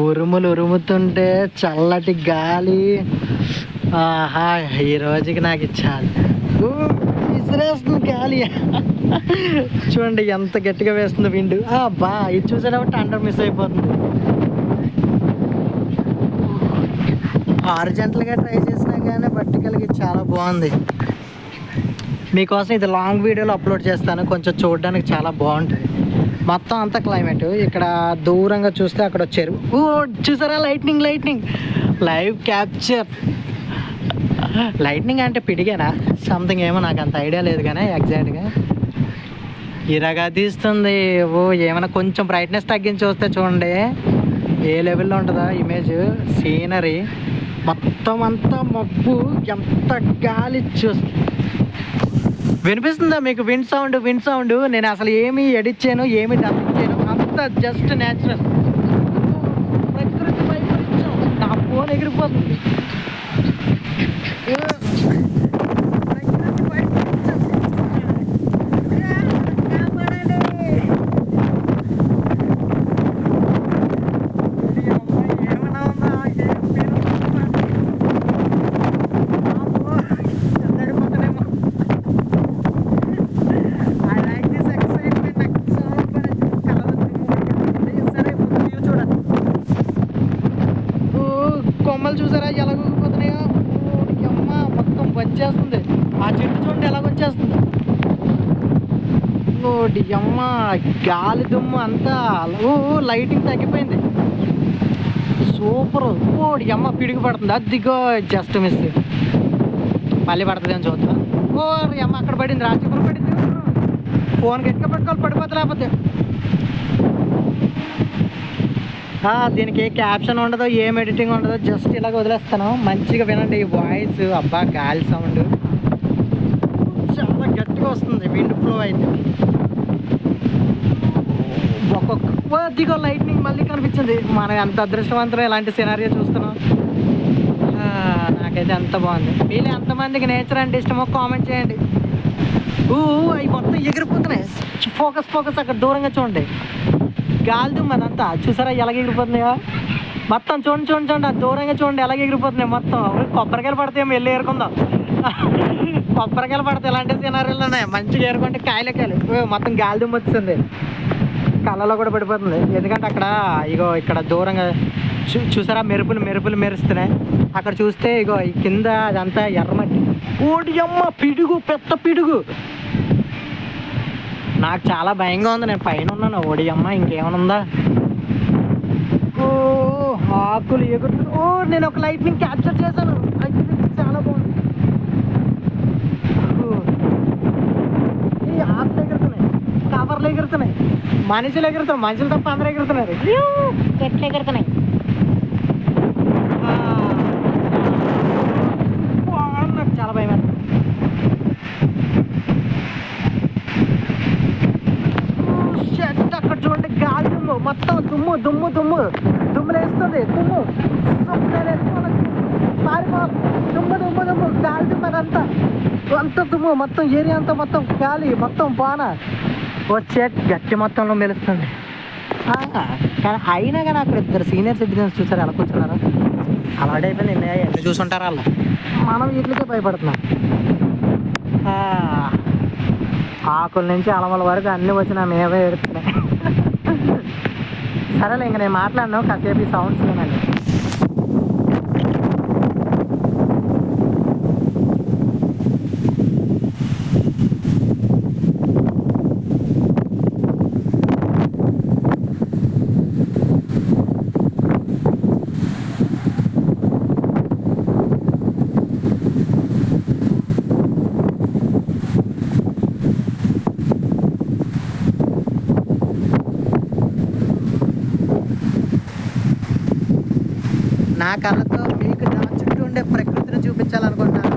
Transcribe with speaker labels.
Speaker 1: ఉరుములు ఉరుముతుంటే చల్లటి గాలి. ఆహా, ఈ రోజుకి నాకు ఇచ్చాలి. విసిరేస్తుంది గాలి. చూడండి ఎంత గట్టిగా వేస్తుంది విండు. బా ఇది చూసేటప్పుడు అండర్ మిస్ అయిపోతుంది. హారిజాంటల్గా ట్రై చేసినా కానీ వర్టికల్గా చాలా బాగుంది. మీకోసం ఇది లాంగ్ వీడియోలో అప్లోడ్ చేస్తాను, కొంచెం చూడడానికి చాలా బాగుంటుంది. మొత్తం అంతా క్లైమేట్. ఇక్కడ దూరంగా చూస్తే అక్కడ చెరువు. చూసారా లైట్నింగ్ లైవ్ క్యాప్చర్. లైట్నింగ్ అంటే పిడిగేనా సంథింగ్ ఏమో నాకు అంత ఐడియా లేదు కానీ ఎగ్జాక్ట్గా ఇరగా తీస్తుంది. ఏమైనా కొంచెం బ్రైట్నెస్ తగ్గించి వస్తే చూడండి ఏ లెవెల్లో ఉంటుందో ఇమేజ్. సీనరీ మొత్తం అంతా మబ్బు, ఎంత గాలి చూస్తే. వినిపిస్తుందా మీకు విండ్ సౌండ్? నేను అసలు ఏమి ఎడిట్ చేయను, ఏమి డబ్బింగ్ చేయను, అంతా జస్ట్ న్యాచురల్. ప్రకృతి వైపరీత్యం. నా ఫోన్ ఎగిరిపోతుంది. కొమ్మలు చూసారా ఎలా ఊగిపోతున్నాయో. అమ్మ మొత్తం వచ్చేస్తుంది. ఆ చెట్టు చూడండి ఎలా వచ్చేస్తుంది. ఓడి అమ్మ గాలి దుమ్ము అంతా. లైటింగ్ తగ్గిపోయింది. సూపర్. ఓడి అమ్మ పిడుగు పడుతుంది. అదిగో జస్ట్ మిస్. మళ్ళీ పడుతుంది అని చూద్దాం. ఓరి అమ్మ అక్కడ పడింది, రాజకీయ పడింది. ఫోన్ గట్టిగా పట్టుకోవాలి, పడిపోతే లేకపోతే. దీనికి ఏ క్యాప్షన్ ఉండదు, ఏం ఎడిటింగ్ ఉండదు, జస్ట్ ఇలాగ వదిలేస్తాను. మంచిగా వినండి ఈ వాయిస్. అబ్బా గాలి సౌండ్ చాలా గట్టిగా వస్తుంది. విండ్ ఫ్లో అయితే ఒక్కొక్క లైట్నింగ్ మళ్ళీ కనిపించింది. మనం ఎంత అదృష్టవంతం ఇలాంటి సినారియో చూస్తున్నాం. నాకైతే ఎంత బాగుంది. వీళ్ళు ఎంతమందికి నేచర్ అంటే ఇష్టమో కామెంట్ చేయండి. అవి మొత్తం ఎగిరిపోతున్నాయి. ఫోకస్ అక్కడ దూరంగా చూడండి. గాలి దుమ్ము అదంతా చూసారా ఎలాగ ఎగిరిపోతున్నాయో. మొత్తం చూడండి అది దూరంగా చూడండి ఎలాగ ఎగిరిపోతున్నాయి మొత్తం. కొబ్బరికాయలు పడితే వెళ్ళి ఏరుకుందాం. కొబ్బరికాయలు పడితే ఇలాంటి సినారీలు ఉన్నాయి. మంచిగా ఏరుకుంటే కాయలు మొత్తం గాలి దుమ్ము వచ్చింది. కళ్ళలో కూడా పడిపోతుంది. ఎందుకంటే అక్కడ ఇక్కడ దూరంగా చూసారా మెరుపులు మెరుస్తున్నాయి. అక్కడ చూస్తే ఈ కింద అదంతా ఎర్రమట్టి. ఓడి అమ్మ పిడుగు, పెద్ద పిడుగు. నాకు చాలా భయంగా ఉంది. నేను పైన ఉన్నాను. ఓడి అమ్మ ఇంకేమైనా ఉందా. ఆకులు ఎగురుతూ. నేను ఒక లైట్నింగ్ క్యాప్చర్ చేశాను. అయితే చాలా బాగుంది. ఈ ఆకులు ఎగురుతున్నాయి, కవర్లు ఎగురుతున్నాయి, మనుషులు ఎగురుతున్నారు. మనుషులు తప్ప అందరూ ఎగురుతున్నారు. చెట్లు ఎగురుతున్నాయి. నాకు చాలా భయం. అక్కడ చూడండి గాలి దుమ్ము, మొత్తం దుమ్ము లేస్తుంది. దుమ్ము గాలి దుమ్ము అదంతా అంత దుమ్ము మొత్తం ఏరియా అంతా మొత్తం గాలి మొత్తం బాణ వచ్చే గట్టి మొత్తంలో మెలుస్తుంది. కానీ అయినా కానీ అక్కడ ఇద్దరు సీనియర్ సిటిజన్స్ చూసారు ఎలా కూర్చున్నారు. అలాంటి అయిపోయింది. ఎన్ని చూసుంటారు వాళ్ళు. మనం వీటికే భయపడుతున్నాం. ఆకుల నుంచి అలమల వరకు అన్నీ వచ్చినా మేమే ఎడుతున్నాయి. సరేలే ఇంక నేను మాట్లాడినాను కాసేపు ఈ సౌండ్స్ వినండి. నా కళ్ళతో మీకు నా చుట్టూ ఉండే ప్రకృతిని చూపించాలనుకుంటున్నాను.